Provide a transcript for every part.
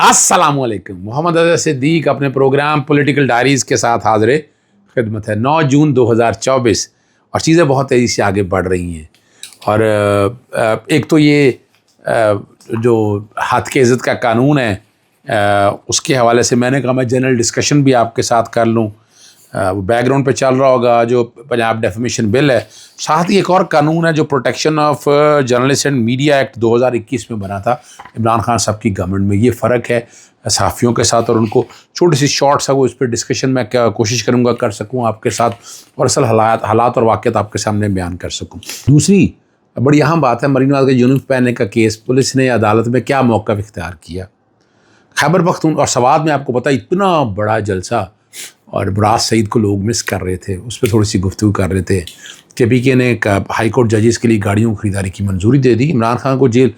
السلام علیکم. محمد اظہر صدیق اپنے پروگرام پولیٹیکل ڈائریز کے ساتھ حاضر خدمت ہے. 9 جون 2024 اور چیزیں بہت تیزی سے آگے بڑھ رہی ہیں. اور ایک تو یہ جو حد کی عزت کا قانون ہے اس کے حوالے سے میں نے کہا میں جنرل ڈسکشن بھی آپ کے ساتھ کر لوں. وہ بیک گراؤنڈ پہ چل رہا ہوگا جو پنجاب ڈیفیمیشن بل ہے. ساتھ ہی ایک اور قانون ہے جو protection of journalist and media act 2021 میں بنا تھا عمران خان صاحب کی گورنمنٹ میں. یہ فرق ہے صحافیوں کے ساتھ اور ان کو چھوٹی سی شارٹس ہے وہ اس پہ ڈسکشن میں کیا کوشش کروں گا کر سکوں آپ کے ساتھ اور اصل حالات اور واقعات آپ کے سامنے بیان کر سکوں. دوسری بڑی اہم بات ہے مرین نواز کے یونیفارم پہننے کا کیس. پولیس نے عدالت میں کیا موقف اختیار کیا. خیبر پختونخوا اور سوات میں آپ کو پتہ اتنا بڑا جلسہ اور براز سعید کو لوگ مس کر رہے تھے, اس پہ تھوڑی سی گفتگو کر رہے تھے کہ پی کے نے ہائی کورٹ ججز کے لیے گاڑیوں کی خریداری کی منظوری دے دی. عمران خان کو جیل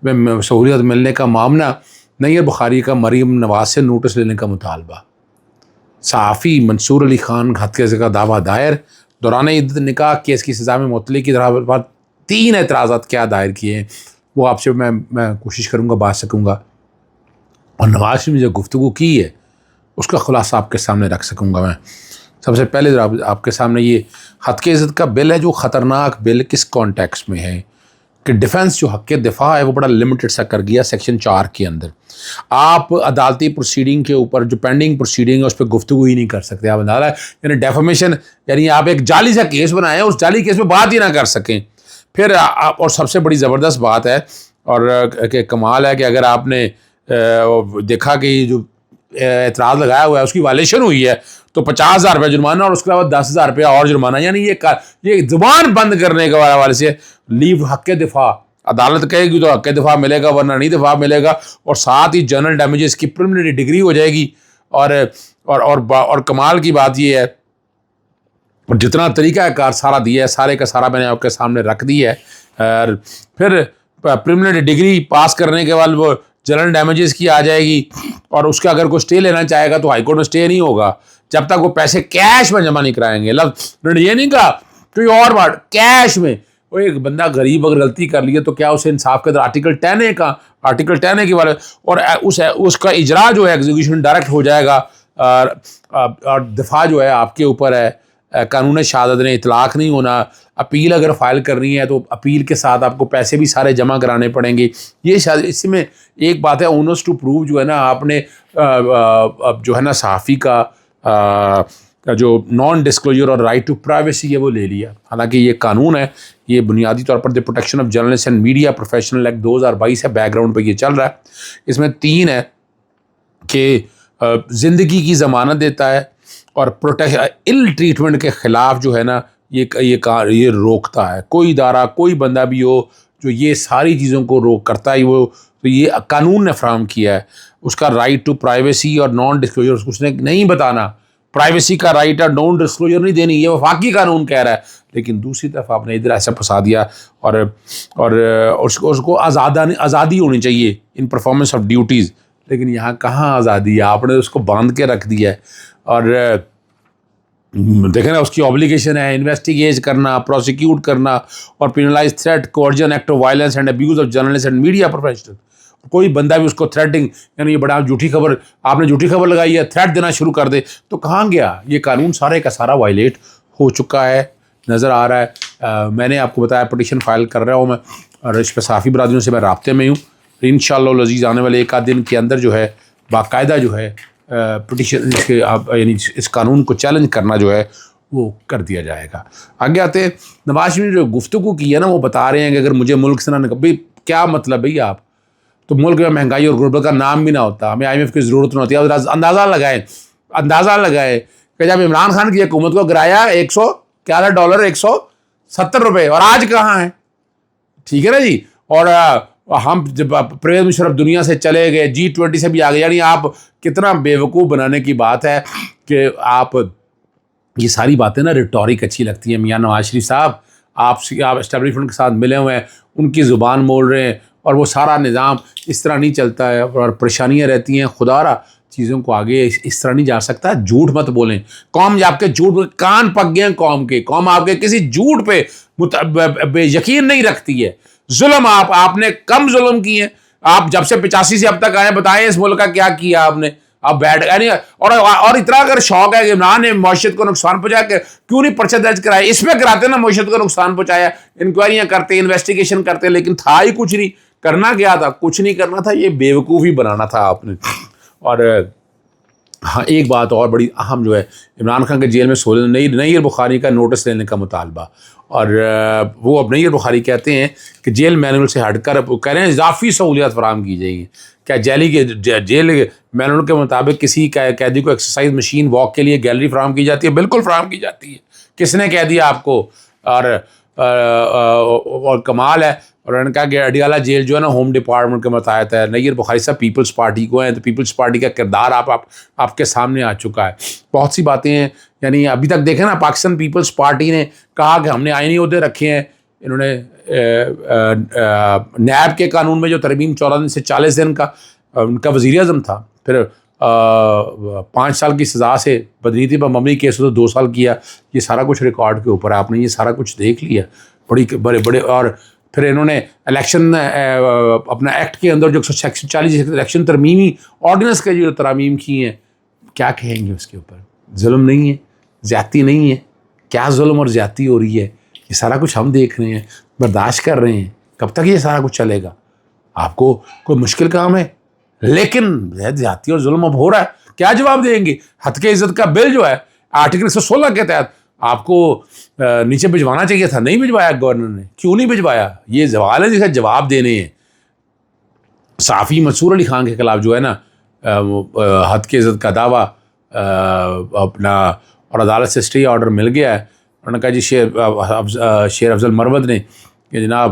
میں سہولیت ملنے کا معاملہ. نیر بخاری کا مریم نواز سے نوٹس لینے کا مطالبہ. صحافی منصور علی خان ہتھیار کا دعویٰ دائر. دوران عدت نکاح کیس کی سزا میں معطلی کی طرح پر 3 اعتراضات کیا دائر کیے ہیں وہ آپ سے میں کوشش کروں گا بات سکوں گا. اور نواز شریف نے جو گفتگو کی ہے اس کا خلاصہ آپ کے سامنے رکھ سکوں گا. میں سب سے پہلے آپ کے سامنے یہ حد کی عزت کا بل ہے جو خطرناک بل کس کانٹیکس میں ہے کہ ڈیفنس جو حق دفاع ہے وہ بڑا لمیٹڈ سا کر گیا سیکشن 4 کے اندر. آپ عدالتی پروسیڈنگ کے اوپر جو پینڈنگ پروسیڈنگ ہے اس پہ گفتگو ہی نہیں کر سکتے. آپ اندازہ یعنی ڈیفامیشن یعنی آپ ایک جعلی سا کیس بنائیں اس جعلی کیس پہ بات ہی نہ کر سکیں. پھر اور سب سے بڑی زبردست بات ہے اور کہ کمال ہے کہ اگر آپ نے دیکھا کہ یہ جو اعتراض لگایا ہوا ہے اس کی وائلیشن ہوئی ہے تو 50,000 روپے جرمانہ اور اس کے بعد 10,000 روپیہ اور جرمانہ. یعنی یہ زبان بند کرنے کے حوالے سے لیو حق دفاع عدالت کہے گی تو حق دفاع ملے گا ورنہ نہیں دفاع ملے گا. اور ساتھ ہی جنرل ڈیمیجز کی پریلیمنری ڈگری ہو جائے گی. اور کمال کی بات یہ ہے اور جتنا طریقہ کار سارا دیا ہے سارے کا سارا میں نے آپ کے سامنے رکھ دیا ہے. اور پھر پریلیمنری ڈگری پاس کرنے کے بعد وہ جنرل ڈیمیجز کی آ جائے گی اور اس کا اگر کوئی اسٹے لینا چاہے گا تو ہائی کورٹ میں اسٹے نہیں ہوگا جب تک وہ پیسے کیش میں جمع نہیں کرائیں گے. یہ نہیں کہا کوئی اور بات کیش میں. وہ ایک بندہ غریب اگر غلطی کر لیے تو کیا اسے انصاف کے آرٹیکل 10 اے کی والے اور اس کا اجرا جو ہے ایگزیکیوشن ڈائریکٹ ہو جائے گا. اور دفاع جو ہے آپ کے اوپر ہے. قانون شہادت نے اطلاق نہیں ہونا. اپیل اگر فائل کرنی ہے تو اپیل کے ساتھ آپ کو پیسے بھی سارے جمع کرانے پڑیں گے. یہ اس میں ایک بات ہے اونرس ٹو پروو جو ہے نا آپ نے جو ہے نا صحافی کا جو نان ڈسکلوجر اور رائٹ ٹو پرائیویسی ہے وہ لے لیا. حالانکہ یہ قانون ہے یہ بنیادی طور پر the protection of journalist and media professional act 2022 ہے. بیک گراؤنڈ پہ یہ چل رہا ہے. اس میں 3 ہے کہ زندگی کی ضمانت دیتا ہے اور ال ٹریٹمنٹ کے خلاف جو ہے نا یہ روکتا ہے. کوئی ادارہ کوئی بندہ بھی ہو جو یہ ساری چیزوں کو روک کرتا ہے وہ تو یہ قانون نے فراہم کیا ہے. اس کا رائٹ ٹو پرائیویسی اور نان ڈسکلوجر اس نے نہیں بتانا. پرائیویسی کا رائٹ اور نان ڈسکلوجر نہیں دینی یہ وفاقی قانون کہہ رہا ہے. لیکن دوسری طرف آپ نے ادھر ایسا پھنسا دیا اور اس کو آزادی ہونی چاہیے ان پرفارمنس آف ڈیوٹیز. لیکن یہاں کہاں آزادی ہے. آپ نے اس کو باندھ کے رکھ دیا ہے. اور دیکھیں نا اس کی اوبلیگیشن ہے انویسٹیگیٹ کرنا پروسیکیوٹ کرنا اور penalise threat coercion act of violence and abuse of journalist and media professional. کوئی بندہ بھی اس کو تھریٹنگ یعنی یہ بڑا جھوٹی خبر آپ نے جھوٹی خبر لگائی ہے تھریٹ دینا شروع کر دے تو کہاں گیا. یہ قانون سارے کا سارا وائلیٹ ہو چکا ہے نظر آ رہا ہے. میں نے آپ کو بتایا پٹیشن فائل کر رہا ہوں میں اور اس پہ صحافی برادریوں سے میں رابطے میں ہوں. انشاءاللہ العزیز آنے والے 1 آدھ دن کے اندر جو ہے باقاعدہ جو ہے پٹیشن یعنی اس قانون کو چیلنج کرنا جو ہے وہ کر دیا جائے گا. آگے آتے نواز شریف نے جو گفتگو کی ہے نا وہ بتا رہے ہیں کہ اگر مجھے ملک سے نہ بھائی کیا مطلب بھائی آپ تو ملک میں مہنگائی اور غربت کا نام بھی نہ ہوتا ہمیں IMF کی ضرورت نہ ہوتی. اندازہ لگائے کہ جب عمران خان کی حکومت کو گرایا $100 170 روپے اور آج کہاں ہیں. ٹھیک ہے نا جی. اور ہم جب پرویز مشرف دنیا سے چلے گئے G20 سے بھی آ گئے. یعنی آپ کتنا بیوقوف بنانے کی بات ہے کہ آپ یہ ساری باتیں نا ریٹورک اچھی لگتی ہیں. میاں نواز شریف صاحب آپ اسٹیبلشمنٹ کے ساتھ ملے ہوئے ہیں ان کی زبان بول رہے ہیں اور وہ سارا نظام اس طرح نہیں چلتا ہے اور پریشانیاں رہتی ہیں. خدا را چیزوں کو آگے اس طرح نہیں جا سکتا. جھوٹ مت بولیں. قوم آپ کے جھوٹ کان پک گئے ہیں. قوم آپ کے کسی جھوٹ پہ یقین نہیں رکھتی ہے. ظلم آپ نے کم ظلم کیے ہیں آپ جب سے 85 سے اب تک آئے بتائیں اس ملک کا کیا کیا آپ نے. آپ بیٹھ یعنی اور اتنا اگر شوق ہے کہ عمران نے معیشت کو نقصان پہنچایا کہ کیوں نہیں پرچہ درج کرائے. اس میں کراتے نا معیشت کو نقصان پہنچایا, انکوائریاں کرتے, انویسٹیگیشن کرتے, لیکن تھا ہی کچھ نہیں. کرنا کیا تھا؟ کچھ نہیں کرنا تھا, یہ بیوقوفی بنانا تھا آپ نے. اور ہاں ایک بات اور بڑی اہم جو ہے, عمران خان کے جیل میں نیر بخاری کا نوٹس لینے کا مطالبہ. اور وہ اب نیر بخاری کہتے ہیں کہ جیل مینول سے ہٹ کر کہہ رہے ہیں اضافی سہولیات فراہم کی جائیں گی. کیا جیل مینول کے مطابق کسی قیدی کو ایکسرسائز مشین واک کے لیے گیلری فراہم کی جاتی ہے؟ بالکل فراہم کی جاتی ہے. کس نے کہہ دیا آپ کو؟ اور کمال ہے. اور انہوں نے کہا کہ اڈیالہ جیل جو ہے نا ہوم ڈپارٹمنٹ کے متحد ہے. نیر بخاری صاحب پیپلز پارٹی کو ہیں, تو پیپلز پارٹی کا کردار آپ کے سامنے آ چکا ہے. بہت سی باتیں ہیں, یعنی ابھی تک دیکھیں نا, پاکستان پیپلز پارٹی نے کہا کہ ہم نے آئینی عہدے رکھے ہیں. انہوں نے نیب کے قانون میں جو ترمیم 14 دن سے 40 دن کا ان کا وزیر اعظم تھا, پھر 5 سال کی سزا سے بدنیتی پر مبنی کیس تو 2 سال کیا. یہ سارا کچھ ریکارڈ کے اوپر ہے, آپ نے یہ سارا کچھ دیکھ لیا. بڑے اور پھر انہوں نے الیکشن اپنا ایکٹ کے اندر جو 140 الیکشن ترمیمی آرڈیننس کے جو ترامیم کی ہیں, کیا کہیں گے اس کے اوپر؟ ظلم نہیں ہے, زیادتی نہیں ہے؟ کیا ظلم اور زیادتی ہو رہی ہے؟ یہ سارا کچھ ہم دیکھ رہے ہیں, برداشت کر رہے ہیں. کب تک یہ سارا کچھ چلے گا؟ آپ کو کوئی مشکل کام ہے, لیکن زیادتی اور ظلم اب ہو رہا ہے. کیا جواب دیں گے؟ حد کے عزت کا بل جو ہے آرٹیکل 116 کے تحت آپ کو نیچے بھجوانا چاہیے تھا, نہیں بھجوایا گورنر نے. کیوں نہیں بھجوایا؟ یہ سوال ہے جسے جواب دینے ہیں. صحافی منصور علی خان کے خلاف جو ہے نا حد کے عزت کا دعویٰ اپنا, اور عدالت سے اسٹے آرڈر مل گیا ہے. انہوں نے کہا جی شیر افضل مروت نے کہ جناب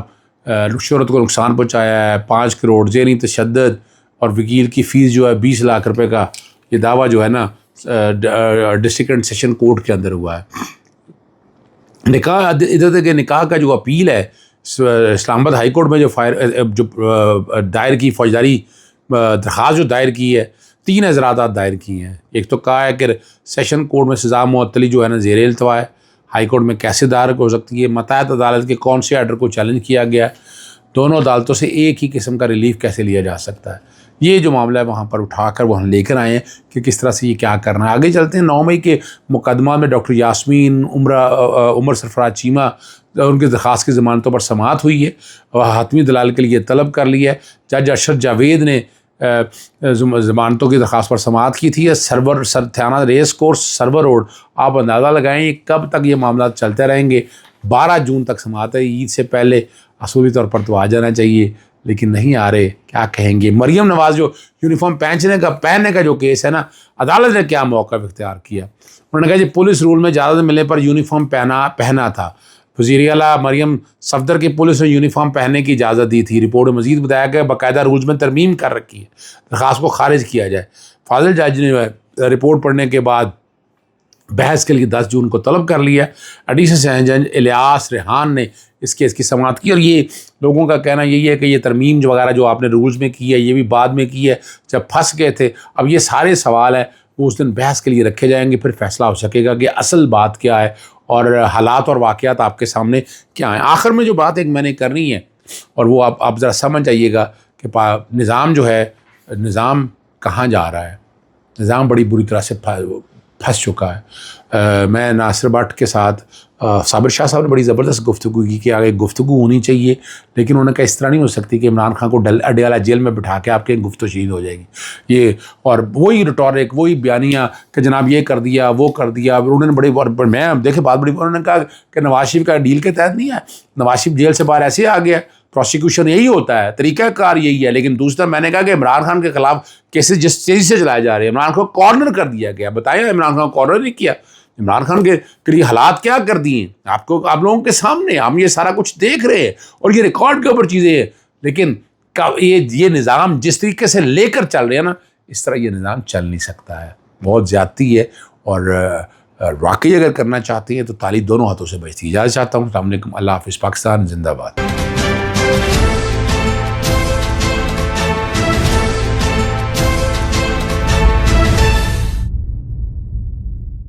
شہرت کو نقصان پہنچایا ہے, 5 کروڑ ذہنی تشدد, اور وکیل کی فیس جو ہے 20 لاکھ روپے کا. یہ دعویٰ جو ہے نا ڈسٹرکٹ اینڈ سیشن کورٹ کے اندر ہوا ہے. نکاح ادھر کے نکاح کا جو اپیل ہے اسلام آباد ہائی کورٹ میں جو دائر کی فوجداری درخواست جو دائر کی ہے, 3 اعتراضات دائر کی ہیں. ایک تو کہا ہے کہ سیشن کورٹ میں سزا معطلی جو ہے نا زیر التوا ہے, ہائی کورٹ میں کیسے دائر ہو سکتی ہے؟ ماتحت عدالت کے کون سے آرڈر کو چیلنج کیا گیا ہے؟ دونوں عدالتوں سے ایک ہی قسم کا ریلیف کیسے لیا جا سکتا ہے؟ یہ جو معاملہ ہے وہاں پر اٹھا کر وہاں لے کر آئے ہیں کہ کس طرح سے یہ کیا کرنا ہے. آگے چلتے ہیں. 9 مئی کے مقدمات میں ڈاکٹر یاسمین عمر سرفراز چیمہ ان کی درخواست کی ضمانتوں پر سماعت ہوئی ہے, اور حتمی دلال کے لیے طلب کر لی ہے. جج ارشد جاوید نے ضمانتوں کی درخواست پر سماعت کی تھی. تھانہ ریس کورس سرور روڈ. آپ اندازہ لگائیں کب تک یہ معاملات چلتے رہیں گے. 12 جون تک سماعت ہے. عید سے پہلے اصولی طور پر تو آ جانا چاہیے, لیکن نہیں آ رہے. کیا کہیں گے؟ مریم نواز جو یونیفارم پہننے کا جو کیس ہے نا, عدالت نے کیا موقف اختیار کیا؟ انہوں نے کہا جی پولیس رول میں اجازت ملنے پر یونیفارم پہنا تھا. وزیر اعلیٰ مریم صفدر کی پولیس نے یونیفارم پہننے کی اجازت دی تھی. رپورٹ میں مزید بتایا کہ باقاعدہ رولز میں ترمیم کر رکھی ہے, درخواست کو خارج کیا جائے. فاضل جج نے رپورٹ پڑھنے کے بعد بحث کے لیے 10 جون کو طلب کر لیا. ایڈیشنل سیشن جج الیاس ریحان نے اس کیس کی سماعت کی. اور یہ لوگوں کا کہنا یہی ہے کہ یہ ترمیم وغیرہ جو آپ نے رولز میں کی ہے, یہ بھی بعد میں کی ہے جب پھنس گئے تھے. اب یہ سارے سوال ہیں وہ اس دن بحث کے لیے رکھے جائیں گے, پھر فیصلہ ہو سکے گا کہ اصل بات کیا ہے اور حالات اور واقعات آپ کے سامنے کیا ہیں. آخر میں جو بات ایک میں نے کرنی ہے, اور وہ آپ ذرا سمجھ آئیے گا کہ نظام جو ہے, نظام کہاں جا رہا ہے. نظام بڑی بری طرح سے پھنس چکا ہے. میں ناصر بٹ کے ساتھ صابر شاہ صاحب نے بڑی زبردست گفتگو کی کہ آگے گفتگو ہونی چاہیے, لیکن انہوں نے کہا اس طرح نہیں ہو سکتی کہ عمران خان کو اڈیالہ جیل میں بٹھا کے آپ کے گفت و شنید ہو جائے گی. یہ اور وہی ریٹورک, وہی بیانیہ کہ جناب یہ کر دیا وہ کر دیا. انہوں نے بڑی میں دیکھے بات بڑی, انہوں نے کہا کہ نواز شریف کا ڈیل کے تحت نہیں ہے, نواز شریف جیل سے باہر ایسے آ گیا. پروسیکیوشن یہی ہوتا ہے, طریقہ کار یہی ہے. لیکن دوسرا میں نے کہا کہ عمران خان کے خلاف کیسز جس تیزی سے چلائے جا رہے ہیں, عمران خان کو کارنر کر دیا گیا. بتائیں عمران خان کو کارنر نہیں کیا, عمران خان کے لیے حالات کیا کر دیے آپ لوگوں کے سامنے. ہم یہ سارا کچھ دیکھ رہے ہیں اور یہ ریکارڈ کے اوپر چیزیں ہیں. لیکن یہ نظام جس طریقے سے لے کر چل رہے ہیں نا, اس طرح یہ نظام چل نہیں سکتا ہے. بہت زیادتی ہے, اور واقعی اگر کرنا چاہتے ہیں تو تالی دونوں ہاتھوں سے بجتی ہے. اجازت چاہتا ہوں. السلام علیکم, اللہ حافظ. پاکستان زندہ باد.